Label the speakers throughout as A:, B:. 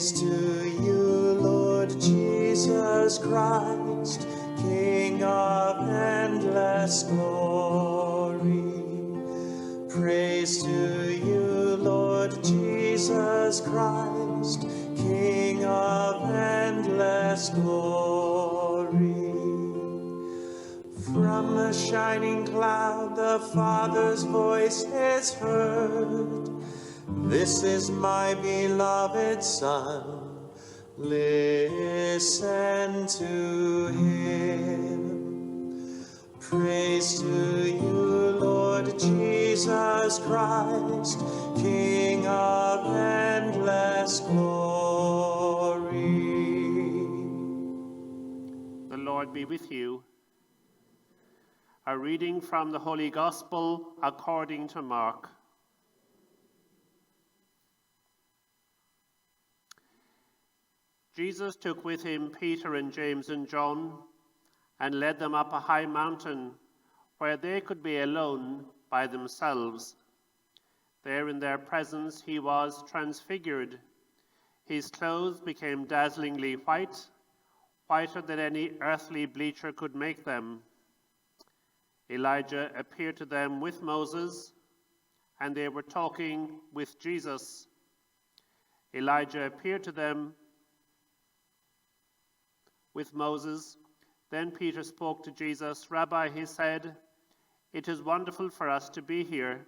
A: Praise to you, Lord Jesus Christ, King of endless glory. Praise to you, Lord Jesus Christ, King of endless glory. From the shining cloud the Father's voice is heard. This is my beloved Son, listen to him. Praise to you, Lord Jesus Christ, King of endless glory.
B: The Lord be with you. A reading from the Holy Gospel according to Mark. Jesus took with him Peter and James and John and led them up a high mountain where they could be alone by themselves. There in their presence he was transfigured. His clothes became dazzlingly white, whiter than any earthly bleacher could make them. Elijah appeared to them with Moses, and they were talking with Jesus. Elijah appeared to them with Moses. Then Peter spoke to Jesus. Rabbi, he said, it is wonderful for us to be here.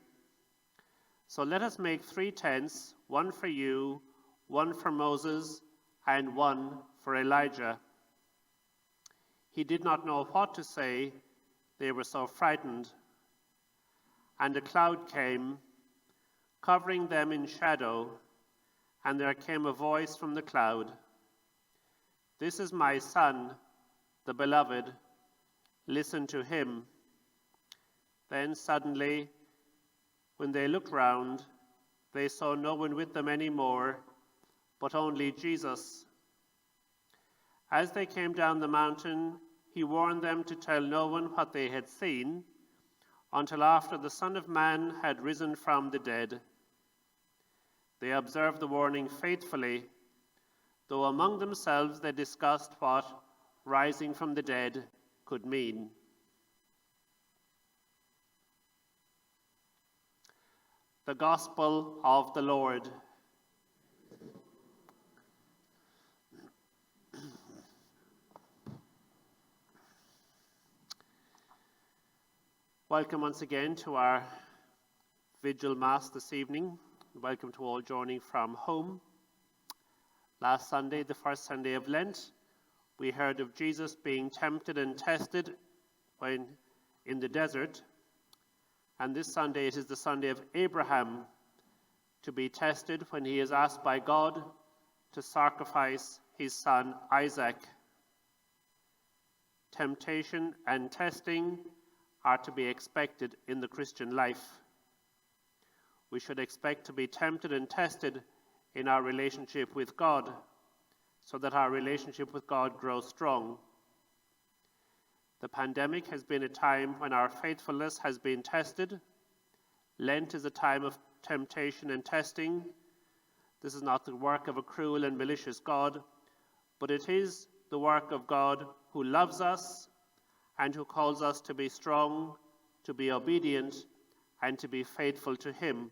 B: So let us make 3 tents, one for you, one for Moses, and one for Elijah. He did not know what to say. They were so frightened. And a cloud came, covering them in shadow, and there came a voice from the cloud. This is my Son, the beloved. Listen to him. Then suddenly, when they looked round, they saw no one with them anymore, but only Jesus. As they came down the mountain, he warned them to tell no one what they had seen until after the Son of Man had risen from the dead. They observed the warning faithfully, though among themselves they discussed what rising from the dead could mean. The Gospel of the Lord. Welcome once again to our Vigil Mass this evening. Welcome to all joining from home. Last Sunday, the first Sunday of Lent, we heard of Jesus being tempted and tested when in the desert. And this Sunday, it is the Sunday of Abraham to be tested when he is asked by God to sacrifice his son Isaac. Temptation and testing are to be expected in the Christian life. We should expect to be tempted and tested in our relationship with God, so that our relationship with God grows strong. The pandemic has been a time when our faithfulness has been tested. Lent is a time of temptation and testing. This is not the work of a cruel and malicious God, but it is the work of God who loves us and who calls us to be strong, to be obedient, and to be faithful to him.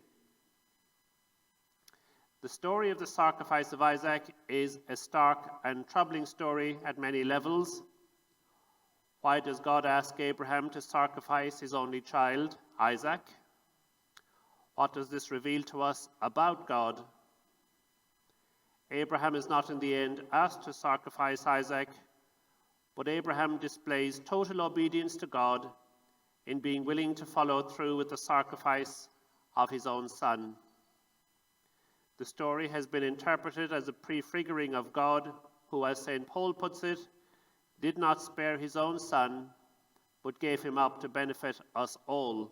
B: The story of the sacrifice of Isaac is a stark and troubling story at many levels. Why does God ask Abraham to sacrifice his only child, Isaac? What does this reveal to us about God? Abraham is not in the end asked to sacrifice Isaac, but Abraham displays total obedience to God in being willing to follow through with the sacrifice of his own son. The story has been interpreted as a prefiguring of God who, as St. Paul puts it, did not spare his own son, but gave him up to benefit us all.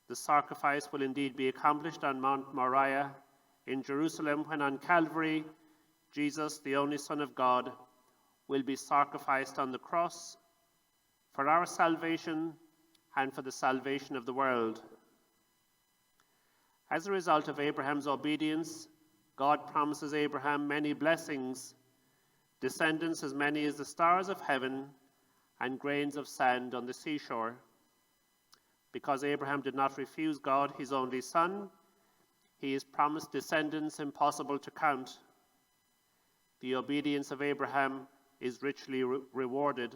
B: The sacrifice will indeed be accomplished on Mount Moriah in Jerusalem when on Calvary, Jesus, the only Son of God, will be sacrificed on the cross for our salvation and for the salvation of the world. As a result of Abraham's obedience, God promises Abraham many blessings, descendants as many as the stars of heaven and grains of sand on the seashore. Because Abraham did not refuse God, his only son, he is promised descendants impossible to count. The obedience of Abraham is richly rewarded.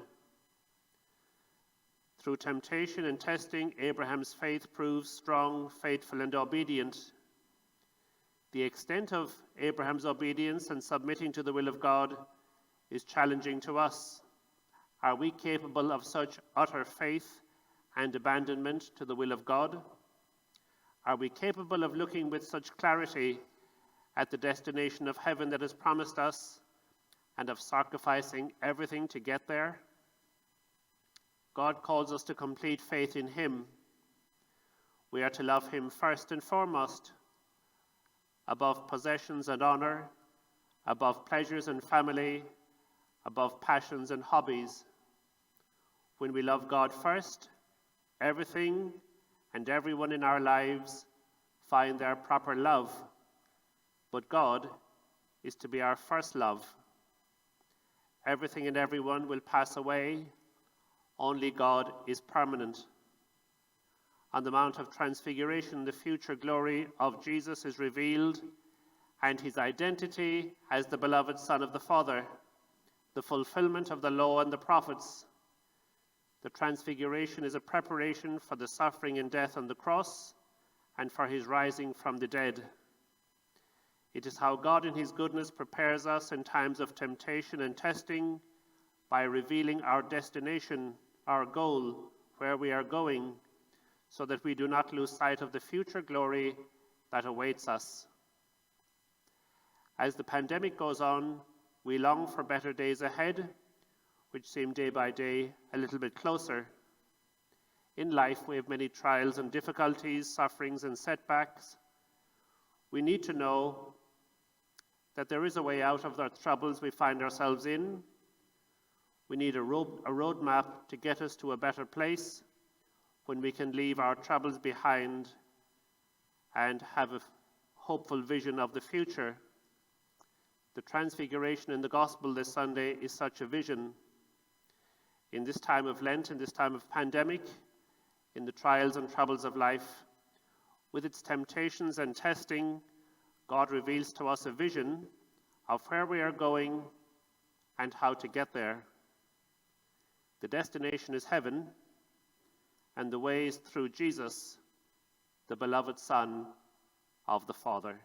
B: Through temptation and testing, Abraham's faith proves strong, faithful, and obedient. The extent of Abraham's obedience and submitting to the will of God is challenging to us. Are we capable of such utter faith and abandonment to the will of God? Are we capable of looking with such clarity at the destination of heaven that is promised us and of sacrificing everything to get there? God calls us to complete faith in him. We are to love him first and foremost, above possessions and honor, above pleasures and family, above passions and hobbies. When we love God first, everything and everyone in our lives find their proper love. But God is to be our first love. Everything and everyone will pass away. Only God is permanent. On the Mount of Transfiguration, the future glory of Jesus is revealed, and his identity as the beloved Son of the Father, the fulfillment of the law and the prophets. The Transfiguration is a preparation for the suffering and death on the cross and for his rising from the dead. It is how God in his goodness prepares us in times of temptation and testing by revealing our destination, our goal, where we are going, so that we do not lose sight of the future glory that awaits us. As the pandemic goes on, we long for better days ahead, which seem day by day a little bit closer. In life, we have many trials and difficulties, sufferings and setbacks. We need to know that there is a way out of the troubles we find ourselves in. We need a roadmap to get us to a better place when we can leave our troubles behind and have a hopeful vision of the future. The Transfiguration in the Gospel this Sunday is such a vision. In this time of Lent, in this time of pandemic, in the trials and troubles of life, with its temptations and testing, God reveals to us a vision of where we are going and how to get there. The destination is heaven, and the way is through Jesus, the beloved Son of the Father.